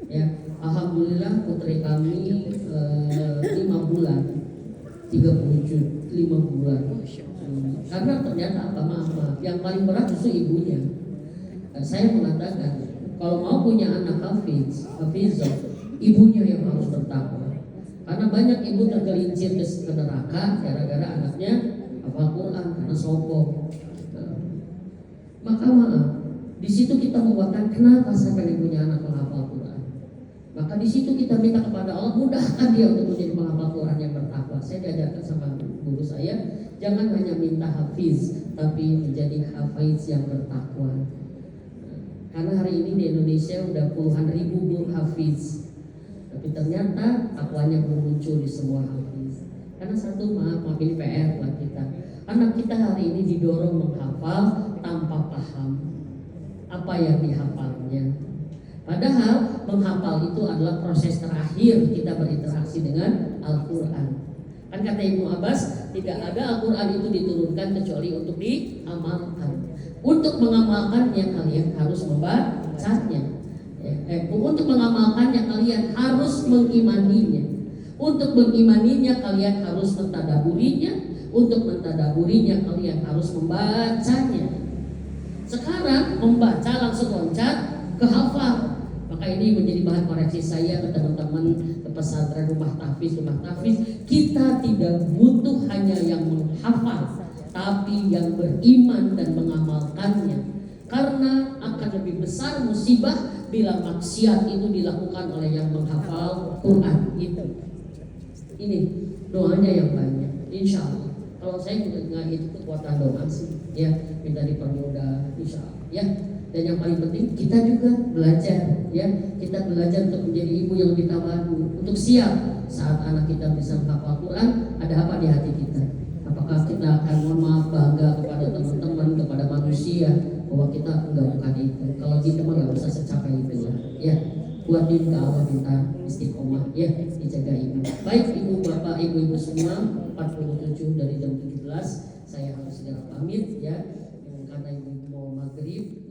Ya, alhamdulillah putri kami 5 bulan. 5 bulan. Karena ternyata apa maaf, yang paling berat justru ibunya. Saya mengatakan kalau mau punya anak hafizah, ibunya yang harus bertakwa. Karena banyak ibu tergelincir ke neraka gara-gara anaknya hafal Quran karena sombong. Maka maaf, di situ kita membuatkan kenapa saya pengen punya anak menghafal Quran. Maka di situ kita minta kepada Allah mudahkan dia untuk menjadi penghafal Quran yang bertakwa. Saya diajarkan sama guru saya, jangan hanya minta hafiz, tapi menjadi hafiz yang bertakwa. Karena hari ini di Indonesia udah puluhan ribu guru hafiz, tapi ternyata takwanya belum muncul di semua hafiz. Karena satu maaf ini PR buat kita. Anak kita hari ini didorong menghafal tanpa paham apa yang dihafalnya. Padahal menghafal itu adalah proses terakhir kita berinteraksi dengan Al-Quran. Kan kata Ibnu Abbas, tidak ada Al-Quran itu diturunkan kecuali untuk diamalkan. Untuk mengamalkannya kalian harus membacanya. Untuk mengamalkannya kalian harus mengimaninya. Untuk mengimaninya kalian harus mentadaburinya. Untuk mentadaburinya kalian harus membacanya. Sekarang membaca langsung loncat ke hafal. Maka ini menjadi bahan koreksi saya ke teman-teman ke pesantren rumah tahfiz. Kita tidak butuh hanya yang menghafal, tapi yang beriman dan mengamalkannya. Karena akan lebih besar musibah bila maksiat itu dilakukan oleh yang menghafal Quran itu. Ini doanya yang banyak, insya Allah. Kalau saya juga nggak itu kekuatan doa sih, ya minta dipermudah, insya Allah, ya. Dan yang paling penting kita juga belajar, ya. Kita belajar untuk menjadi ibu yang lebih tawadu, untuk siap saat anak kita bisa menghafal Quran. Ada apa di hati kita? Apakah kita akan mohon maaf bangga kepada teman-teman, kepada manusia bahwa kita enggak bukan itu? Kalau kita mah nggak usah secapai itu, ya. Buat din ke Allah minta istiqomah, ya, dijaga ibu. Baik ibu bapak ibu-ibu semua, 47 dari jam 17 saya harus segera pamit, ya, karena ibu mau maghrib.